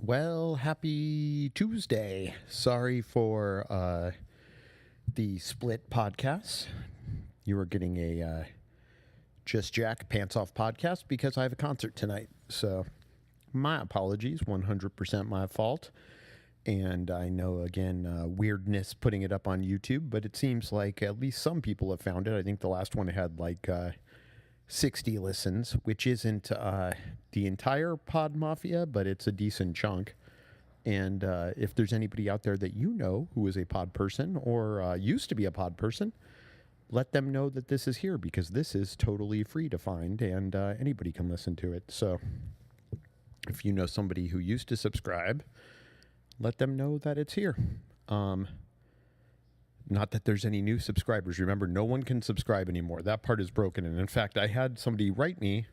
Well, happy Tuesday. Sorry for the split podcasts. You were getting a Just Jack Pants Off podcast because I have a concert tonight. So, my apologies, 100% my fault. And I know, again, weirdness putting it up on YouTube, but it seems like at least some people have found it. I think the last one had like 60 listens, which isn't the entire Pod Mafia, but it's a decent chunk. And if there's anybody out there that you know who is a pod person or used to be a pod person, let them know that this is here because this is totally free to find and anybody can listen to it. So if you know somebody who used to subscribe, let them know that it's here. Not that there's any new subscribers. Remember, no one can subscribe anymore. That part is broken. And in fact, I had somebody write me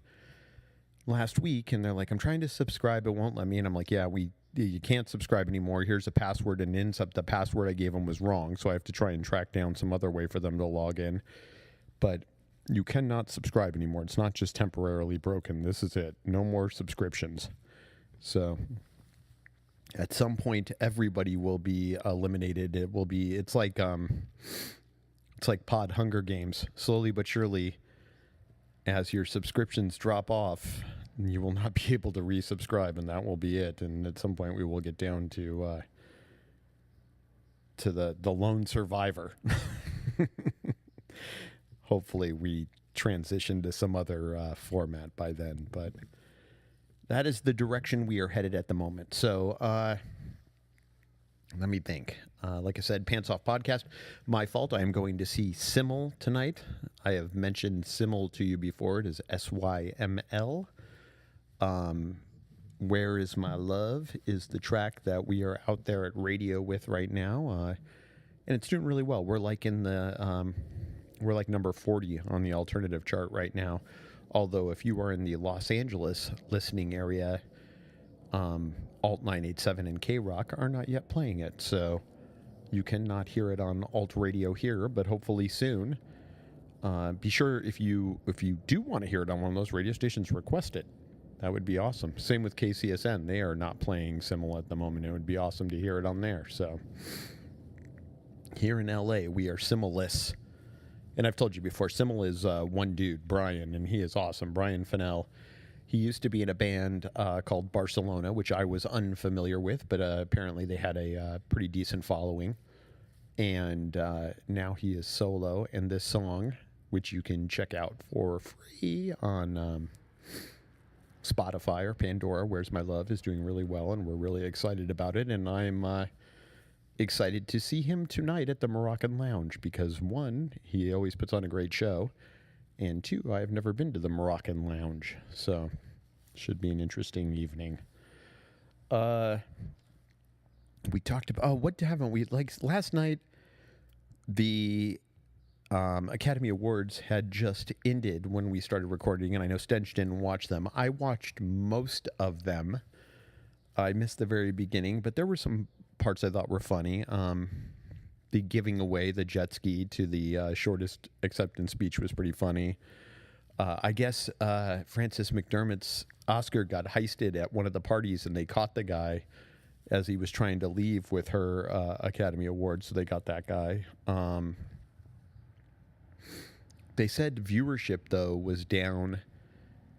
last week, and they're like, I'm trying to subscribe. It won't let me. And I'm like, yeah, you can't subscribe anymore. Here's a password. And the password I gave them was wrong. So I have to try and track down some other way for them to log in. But you cannot subscribe anymore. It's not just temporarily broken. This is it. No more subscriptions. So at some point, everybody will be eliminated. It's like Pod Hunger Games. Slowly but surely, as your subscriptions drop off, you will not be able to resubscribe, and that will be it. And at some point, we will get down to the lone survivor. Hopefully, we transition to some other format by then, but that is the direction we are headed at the moment. So let me think. Like I said, Pants Off Podcast. My fault. I am going to see Simmel tonight. I have mentioned Simmel to you before. It is SYML. Where Is My Love is the track that we are out there at radio with right now. And it's doing really well. We're like we're like number 40 on the alternative chart right now. Although if you are in the Los Angeles listening area, Alt 987 and K-Rock are not yet playing it. So you cannot hear it on alt radio here, but hopefully soon. Be sure if you do want to hear it on one of those radio stations, request it. That would be awesome. Same with KCSN. They are not playing Simmel at the moment. It would be awesome to hear it on there. So here in LA, we are Simmel-less. And I've told you before, Simmel is one dude, Brian, and he is awesome. Brian Fennell. He used to be in a band called Barcelona, which I was unfamiliar with, but apparently they had a pretty decent following. And now he is solo. And this song, which you can check out for free on Spotify or Pandora, Where's My Love, is doing really well, and we're really excited about it. And I'm excited to see him tonight at the Moroccan Lounge because, one, he always puts on a great show, and two, I've never been to the Moroccan Lounge, so should be an interesting evening. We talked about, what haven't we, like last night, the Academy Awards had just ended when we started recording, and I know Stench didn't watch them. I watched most of them. I missed the very beginning, but there were some parts I thought were funny. The giving away the jet ski to the shortest acceptance speech was pretty funny. I guess Frances McDermott's Oscar got heisted at one of the parties, and they caught the guy as he was trying to leave with her Academy Award, so they got that guy. They said viewership, though, was down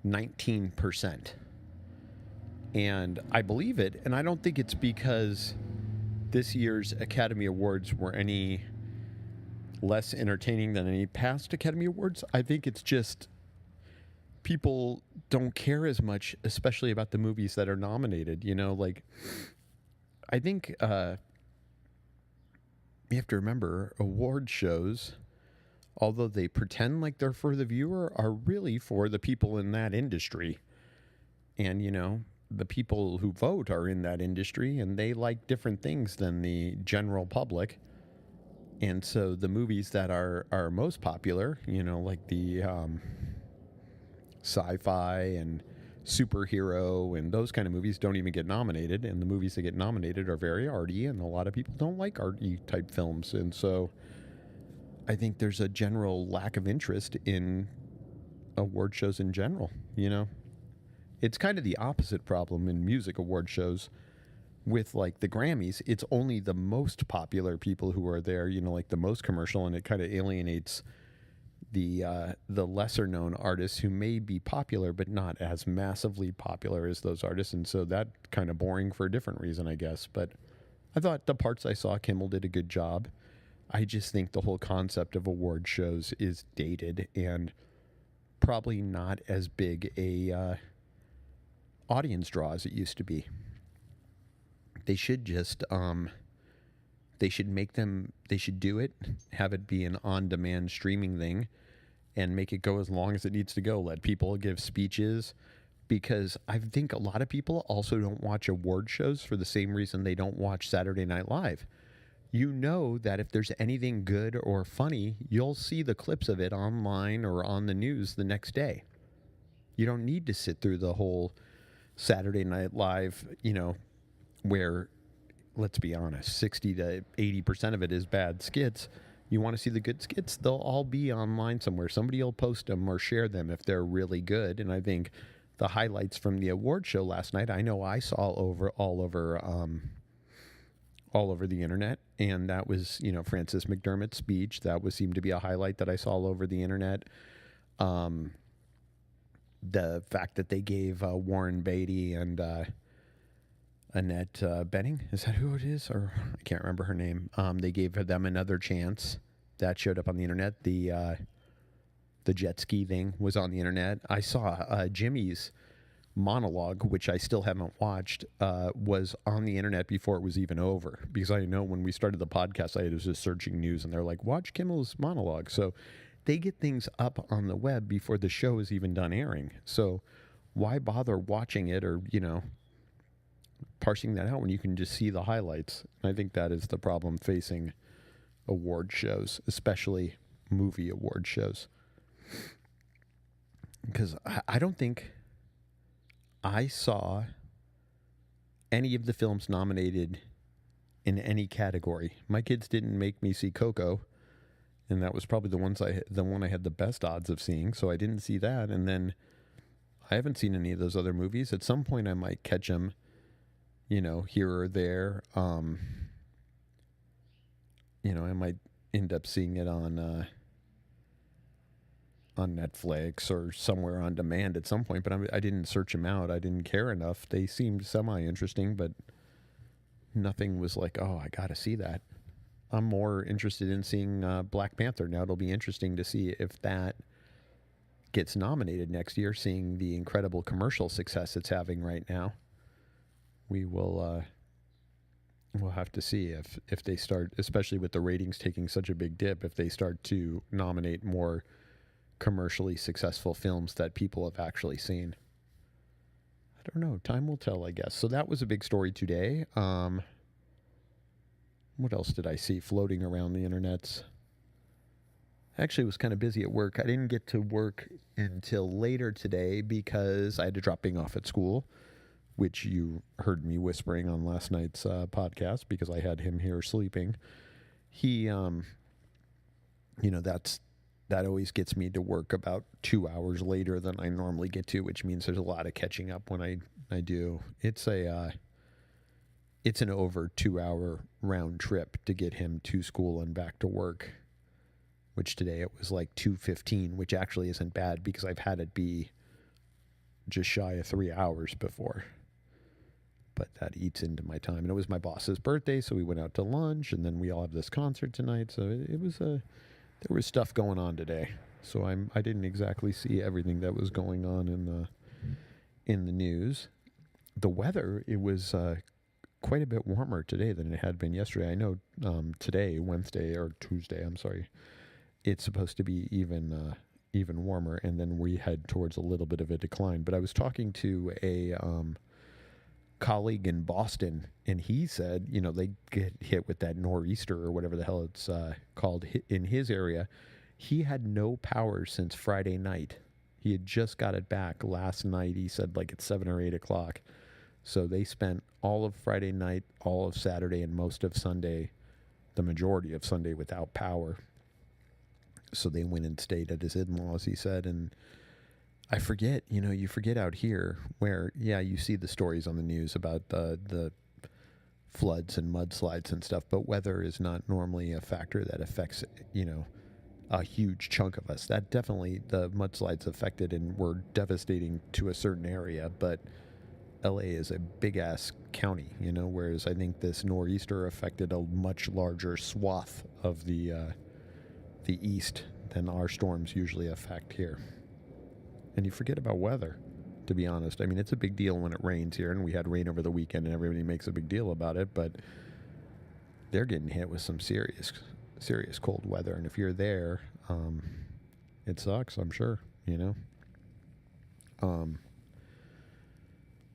19%. And I believe it, and I don't think it's because this year's Academy Awards were any less entertaining than any past Academy Awards. I think it's just people don't care as much, especially about the movies that are nominated. You know, like, I think you have to remember, award shows, although they pretend like they're for the viewer, are really for the people in that industry. And, you know, the people who vote are in that industry, and they like different things than the general public. And so the movies that are most popular, you know, like the sci-fi and superhero and those kind of movies don't even get nominated. And the movies that get nominated are very arty, and a lot of people don't like arty type films. And so I think there's a general lack of interest in award shows in general, you know. It's kind of the opposite problem in music award shows. with like the Grammys, it's only the most popular people who are there, like the most commercial, and it kind of alienates the lesser known artists who may be popular but not as massively popular as those artists. And so that kind of boring for a different reason, I guess. But I thought the parts I saw, Kimmel did a good job. I just think the whole concept of award shows is dated and probably not as big a audience draw as it used to be. They should just they should do it, have it be an on-demand streaming thing, and make it go as long as it needs to go. Let people give speeches, because I think a lot of people also don't watch award shows for the same reason they don't watch Saturday Night Live. You know that if there's anything good or funny, you'll see the clips of it online or on the news the next day. You don't need to sit through the whole Saturday Night Live, where, let's be honest, 60 to 80% of it is bad skits. You want to see the good skits? They'll all be online somewhere. Somebody will post them or share them if they're really good. And I think the highlights from the award show last night, I know I saw all over the internet, and that was Frances McDermott's speech. That seemed to be a highlight that I saw all over the internet. The fact that they gave Warren Beatty and Annette Bening, is that who it is? Or I can't remember her name. They gave them another chance. That showed up on the internet. The jet ski thing was on the internet. I saw Jimmy's monologue, which I still haven't watched, was on the internet before it was even over. Because I know when we started the podcast, I was just searching news, and they're like, watch Kimmel's monologue. So they get things up on the web before the show is even done airing. So why bother watching it or, parsing that out when you can just see the highlights? I think that is the problem facing award shows, especially movie award shows. Because I don't think I saw any of the films nominated in any category. My kids didn't make me see Coco, and that was probably the one I had the best odds of seeing, so I didn't see that. And then I haven't seen any of those other movies. At some point I might catch them, here or there. I might end up seeing it on Netflix or somewhere on demand at some point, but I didn't search them out. I didn't care enough. They seemed semi-interesting, but nothing was like, oh, I got to see that. I'm more interested in seeing Black Panther. Now it'll be interesting to see if that gets nominated next year, seeing the incredible commercial success it's having right now. We'll have to see if they start, especially with the ratings taking such a big dip, if they start to nominate more commercially successful films that people have actually seen. I don't know. Time will tell, I guess. So that was a big story today. What else did I see floating around the internets? Actually, was kind of busy at work. I didn't get to work until later today because I had to drop Bing off at school, which you heard me whispering on last night's podcast because I had him here sleeping. He, that always gets me to work about 2 hours later than I normally get to, which means there's a lot of catching up when I do. It's an over 2 hour round trip to get him to school and back to work, which today it was like 2:15, which actually isn't bad because I've had it be just shy of 3 hours before. But that eats into my time. And it was my boss's birthday, so we went out to lunch, and then we all have this concert tonight. So there was stuff going on today. So I didn't exactly see everything that was going on in the news. The weather, it was quite a bit warmer today than it had been yesterday. I know today, Wednesday or Tuesday, I'm sorry, it's supposed to be even warmer, and then we head towards a little bit of a decline. But I was talking to a colleague in Boston, and he said, they get hit with that nor'easter or whatever the hell it's called in his area. He had no power since Friday night. He had just got it back last night. He said like at 7 or 8 o'clock. So they spent all of Friday night, all of Saturday, and most of Sunday, the majority of Sunday, without power. So they went and stayed at his in-laws, he said, and I forget, you forget out here where, yeah, you see the stories on the news about the floods and mudslides and stuff, but weather is not normally a factor that affects, a huge chunk of us. That definitely, the mudslides affected and were devastating to a certain area, but LA is a big ass county, whereas I think this nor'easter affected a much larger swath of the east than our storms usually affect here. And you forget about weather, to be honest. I mean, it's a big deal when it rains here, and we had rain over the weekend, and everybody makes a big deal about it, but they're getting hit with some serious cold weather. And if you're there, it sucks, I'm sure,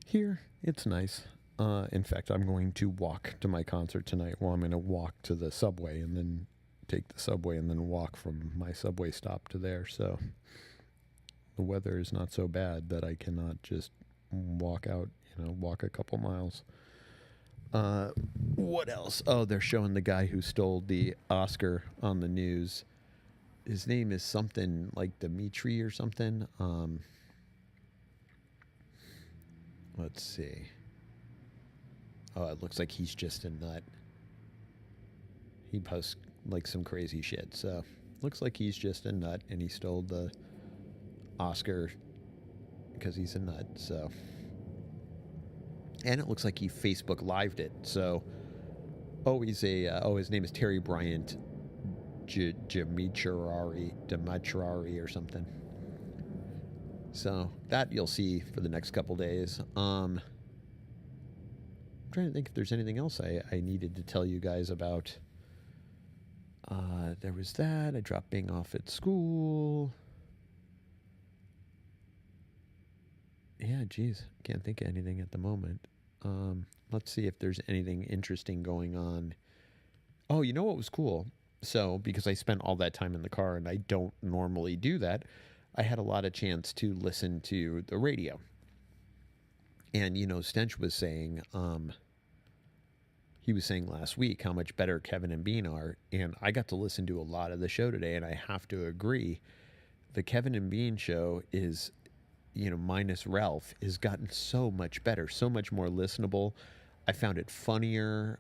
Here, it's nice. In fact, I'm going to walk to my concert tonight. Well, I'm going to walk to the subway and then take the subway and then walk from my subway stop to there. So the weather is not so bad that I cannot just walk out, walk a couple miles. What else? Oh, they're showing the guy who stole the Oscar on the news. His name is something like Dimitri or something. Let's see. Oh, it looks like he's just a nut. He posts like some crazy shit. So, looks like he's just a nut and he stole the Oscar because he's a nut. So, and it looks like he Facebook Lived it. So, his name is Terry Bryant Dimitrari or something. So that you'll see for the next couple days. I'm trying to think if there's anything else I needed to tell you guys about. There was that. I dropped Bing off at school. Yeah, geez. Can't think of anything at the moment. Let's see if there's anything interesting going on. Oh, you know what was cool? So, because I spent all that time in the car and I don't normally do that, I had a lot of chance to listen to the radio. And, Stench was saying, he was saying last week how much better Kevin and Bean are. And I got to listen to a lot of the show today, and I have to agree. The Kevin and Bean show is, minus Ralph, has gotten so much better, so much more listenable. I found it funnier.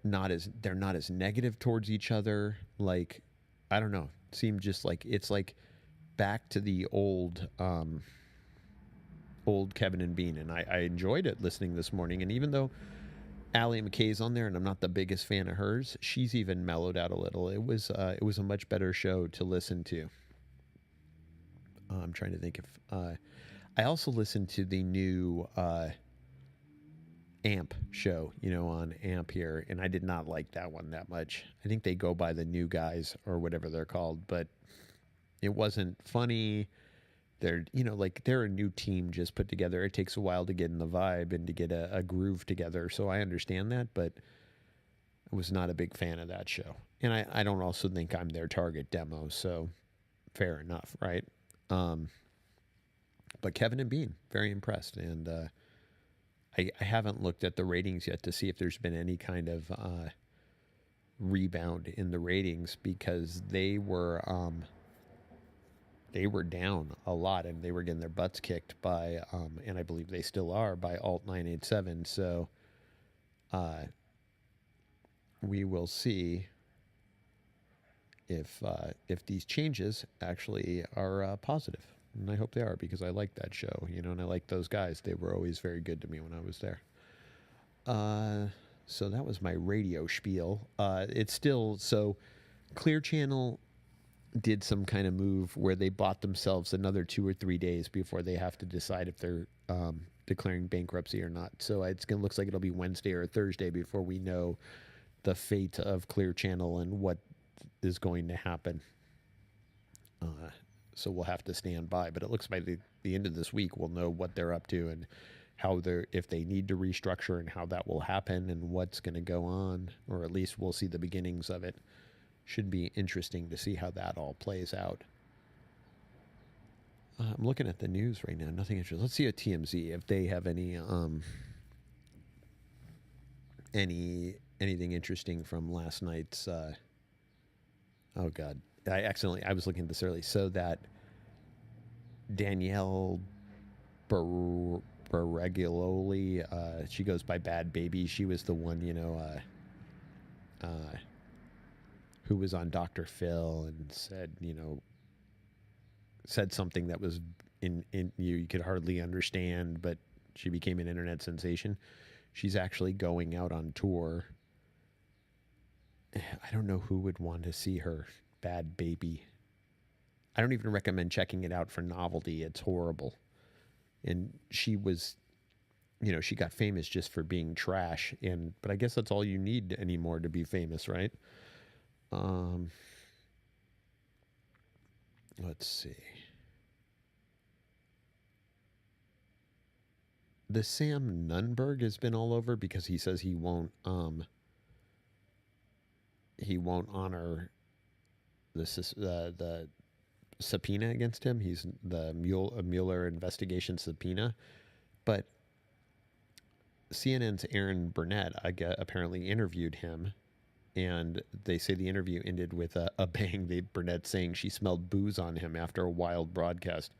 They're not as negative towards each other. Like, I don't know. It seemed just like it's like back to the old Kevin and Bean, and I enjoyed it listening this morning. And even though Allie McKay's on there, and I'm not the biggest fan of hers, she's even mellowed out a little. It was a much better show to listen to. I'm trying to think if I also listened to the new AMP show, on AMP here, and I did not like that one that much. I think they go by the New Guys or whatever they're called, but it wasn't funny. They're, they're a new team just put together. It takes a while to get in the vibe and to get a groove together. So I understand that, but I was not a big fan of that show. And I don't also think I'm their target demo. So fair enough, right? But Kevin and Bean, very impressed. And I haven't looked at the ratings yet to see if there's been any kind of rebound in the ratings, because they were down a lot, and they were getting their butts kicked by, and I believe they still are, by Alt 987. So we will see if these changes actually are positive. And I hope they are, because I like that show, and I like those guys. They were always very good to me when I was there. So that was my radio spiel. It's still, so Clear Channel did some kind of move where they bought themselves another 2 or 3 days before they have to decide if they're declaring bankruptcy or not. So looks like it'll be Wednesday or Thursday before we know the fate of Clear Channel and what is going to happen. So we'll have to stand by. But it looks by the end of this week, we'll know what they're up to and if they need to restructure and how that will happen and what's going to go on, or at least we'll see the beginnings of it. Should be interesting to see how that all plays out. I'm looking at the news right now. Nothing interesting. Let's see at TMZ if they have anything interesting from last night's. Oh God, I was looking at this early. So that Danielle Oprah regularly. She goes by Bad Baby. She was the one, who was on Dr. Phil and said something that was in you could hardly understand, but she became an internet sensation. She's actually going out on tour. I don't know who would want to see her. Bad Baby. I don't even recommend checking it out for novelty. It's horrible. And she was, she got famous just for being trash. But I guess that's all you need anymore to be famous, right? Let's see. The Sam Nunberg has been all over because he says he won't honor the subpoena against him. He's the Mueller investigation subpoena, but CNN's Aaron Burnett apparently interviewed him, and they say the interview ended with a bang. Burnett saying she smelled booze on him after a wild broadcast.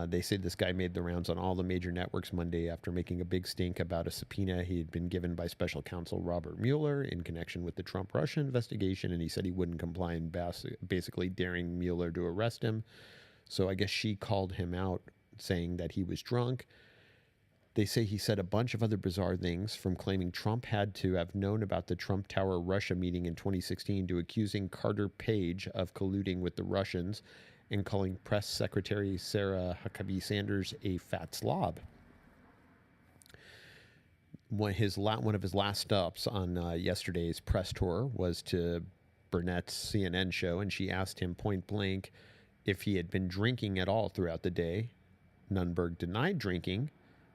They say this guy made the rounds on all the major networks Monday after making a big stink about a subpoena he had been given by special counsel Robert Mueller in connection with the Trump-Russia investigation, and he said he wouldn't comply and basically daring Mueller to arrest him. So I guess she called him out saying that he was drunk. They say he said a bunch of other bizarre things, from claiming Trump had to have known about the Trump Tower Russia meeting in 2016 to accusing Carter Page of colluding with the Russians and calling Press Secretary Sarah Huckabee Sanders a fat slob. One of his last stops on yesterday's press tour was to Burnett's CNN show, and she asked him point blank if he had been drinking at all throughout the day. Nunberg denied drinking,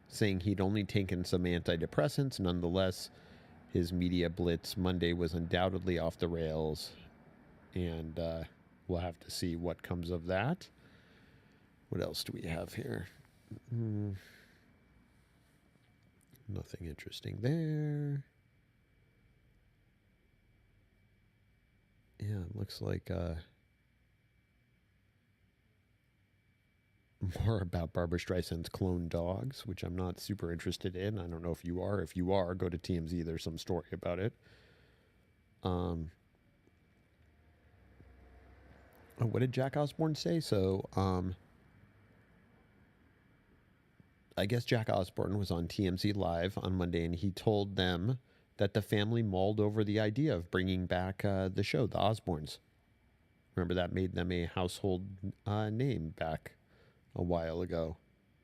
saying he'd only taken some antidepressants. Nonetheless, his media blitz Monday was undoubtedly off the rails, and we'll have to see what comes of that. What else do we have here? Nothing interesting there. Yeah, it looks like more about Barbra Streisand's clone dogs, which I'm not super interested in. I don't know if you are. If you are, go to TMZ. There's some story about it. What did Jack Osbourne say? So, I guess Jack Osbourne was on TMZ Live on Monday, and he told them that the family mulled over the idea of bringing back the show, The Osbournes. Remember, that made them a household name back a while ago.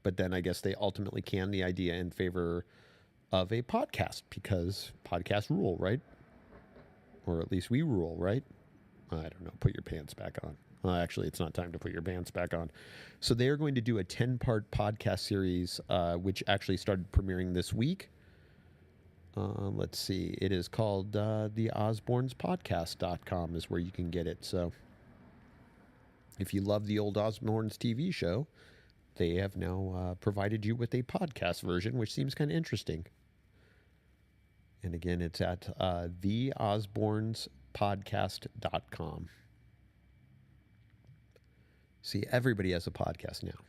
But then I guess they ultimately canned the idea in favor of a podcast, because podcasts rule, right? Or at least we rule, right? I don't know. Put your pants back on. Actually, it's not time to put your pants back on. So they are going to do a 10-part podcast series, which actually started premiering this week. Let's see. It is called theosbournespodcast.com is where you can get it. So if you love the old Osbournes TV show, they have now provided you with a podcast version, which seems kind of interesting. And again, it's at theosbournespodcast.com. See, everybody has a podcast now.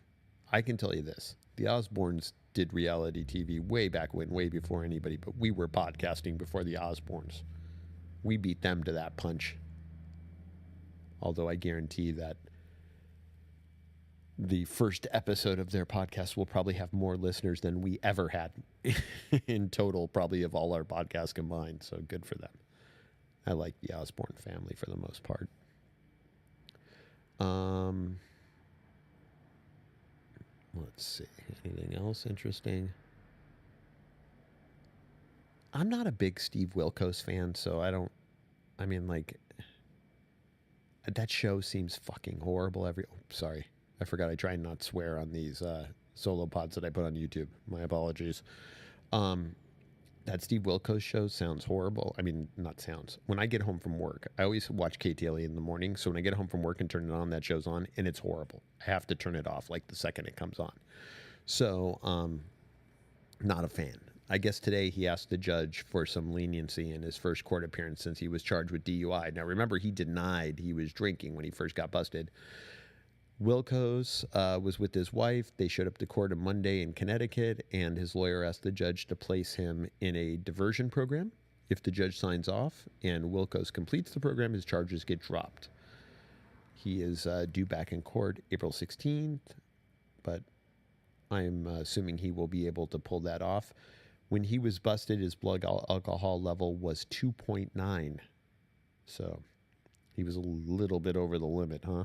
I can tell you this. The Osbournes did reality TV way back when, way before anybody, but we were podcasting before the Osbournes. We beat them to that punch. Although I guarantee that the first episode of their podcast will probably have more listeners than we ever had in total, probably of all our podcasts combined. So good for them. I like the Osbourne family for the most part. Let's see. Anything else interesting? I'm not a big Steve Wilkos fan, so that show seems fucking horrible sorry. I forgot I try and not swear on these solo pods that I put on YouTube. My apologies. That Steve Wilkos show sounds horrible. I mean, not sounds. When I get home from work, I always watch KTLE in the morning. So when I get home from work and turn it on, that show's on, and it's horrible. I have to turn it off like the second it comes on. So, not a fan. I guess today he asked the judge for some leniency in his first court appearance since he was charged with DUI. Now, remember, he denied he was drinking when he first got busted. Wilco's was with his wife. They showed up to court on Monday in Connecticut, and his lawyer asked the judge to place him in a diversion program. If the judge signs off and Wilco's completes the program, his charges get dropped. He is due back in court April 16th, but I'm assuming he will be able to pull that off. When he was busted, his blood alcohol level was 2.9. So he was a little bit over the limit, huh?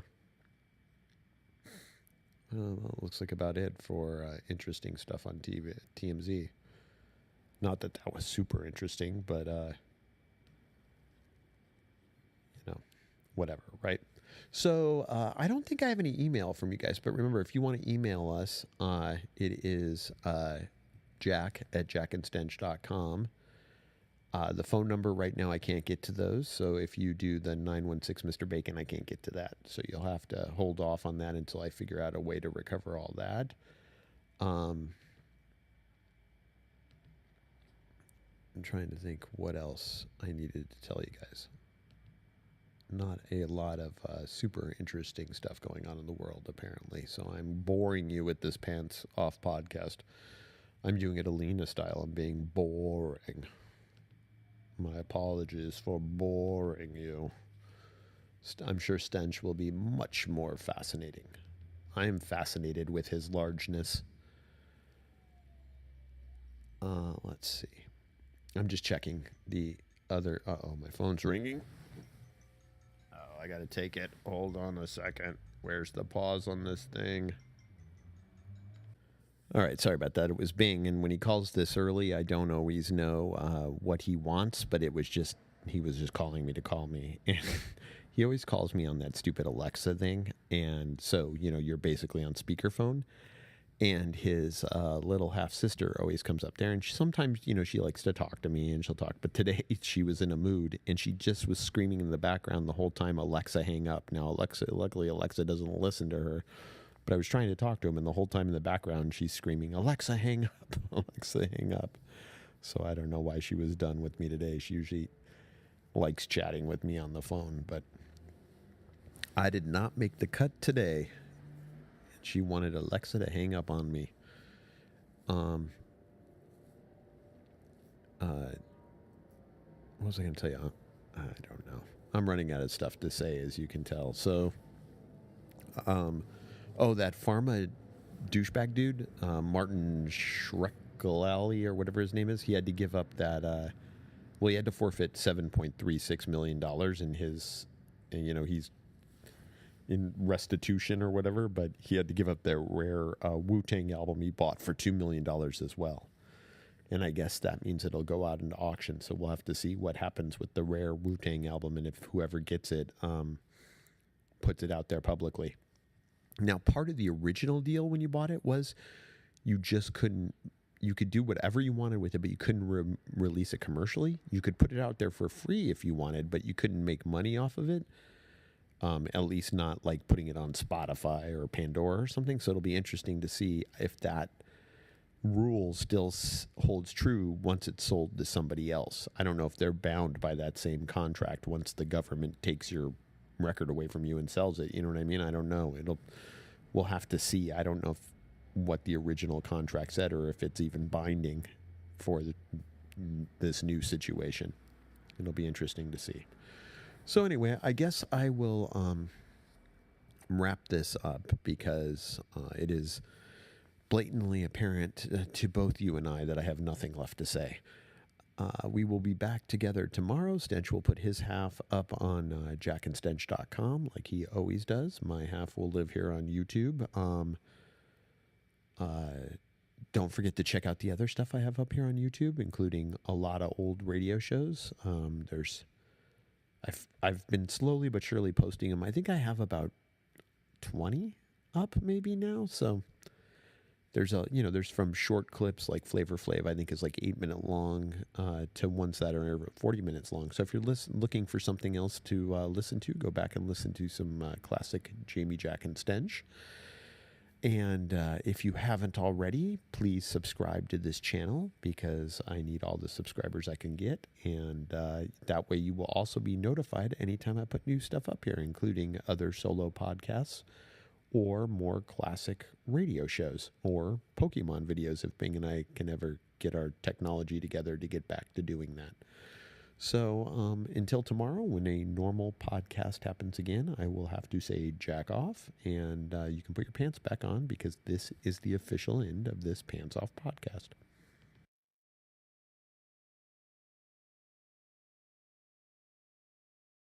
Well, looks like about it for interesting stuff on TMZ. Not that that was super interesting, but, whatever, right? So I don't think I have any email from you guys, but remember, if you want to email us, it is jack@jackandstench.com. The phone number right now, I can't get to those. So if you do the 916 Mr. Bacon, I can't get to that. So you'll have to hold off on that until I figure out a way to recover all that. I'm trying to think what else I needed to tell you guys. Not a lot of super interesting stuff going on in the world, apparently. So I'm boring you with this pants off podcast. I'm doing it Alina style. I'm being boring. My apologies for boring you. I'm sure Stench will be much more fascinating. I am fascinated with his largeness. Let's see. I'm just checking the other... Uh-oh, my phone's ringing. Oh, I gotta take it. Hold on a second. Where's the pause on this thing? All right, sorry about that. It was Bing, and when he calls this early, I don't always know what he wants, but it was just, he was just calling me to call me. And he always calls me on that stupid Alexa thing, and so, you're basically on speakerphone, and his little half-sister always comes up there, and sometimes, she likes to talk to me, and she'll talk, but today she was in a mood, and she just was screaming in the background the whole time, Alexa, hang up. Now, luckily, Alexa doesn't listen to her. But I was trying to talk to him, and the whole time in the background, she's screaming, Alexa, hang up, Alexa, hang up. So I don't know why she was done with me today. She usually likes chatting with me on the phone, but I did not make the cut today. She wanted Alexa to hang up on me. What was I going to tell you? I don't know. I'm running out of stuff to say, as you can tell. So, that pharma douchebag dude, Martin Shkreli or whatever his name is, he had to give up that, he had to forfeit $7.36 million in his, he's in restitution or whatever, but he had to give up that rare Wu-Tang album he bought for $2 million as well. And I guess that means it'll go out into auction, so we'll have to see what happens with the rare Wu-Tang album, and if whoever gets it puts it out there publicly. Now, part of the original deal when you bought it was you could do whatever you wanted with it, but you couldn't release it commercially. You could put it out there for free if you wanted, but you couldn't make money off of it, at least not like putting it on Spotify or Pandora or something. So it'll be interesting to see if that rule still holds true once it's sold to somebody else. I don't know if they're bound by that same contract once the government takes your record away from you and sells it. You know what I mean? I don't know. We'll have to see. I don't know what the original contract said or if it's even binding for this new situation. It'll be interesting to see. So anyway, I guess I will wrap this up because it is blatantly apparent to both you and I that I have nothing left to say. We will be back together tomorrow. Stench will put his half up on jackandstench.com like he always does. My half will live here on YouTube. Don't forget to check out the other stuff I have up here on YouTube, including a lot of old radio shows. I've been slowly but surely posting them. I think I have about 20 up maybe now. So there's from short clips like Flavor Flav, I think is like 8-minute long, to ones that are 40 minutes long. So if you're looking for something else to listen to, go back and listen to some classic Jamie, Jack, and Stench. And if you haven't already, please subscribe to this channel because I need all the subscribers I can get. And that way you will also be notified anytime I put new stuff up here, including other solo podcasts or more classic radio shows or Pokemon videos if Bing and I can ever get our technology together to get back to doing that. So until tomorrow, when a normal podcast happens again, I will have to say jack off, and you can put your pants back on because this is the official end of this Pants Off podcast.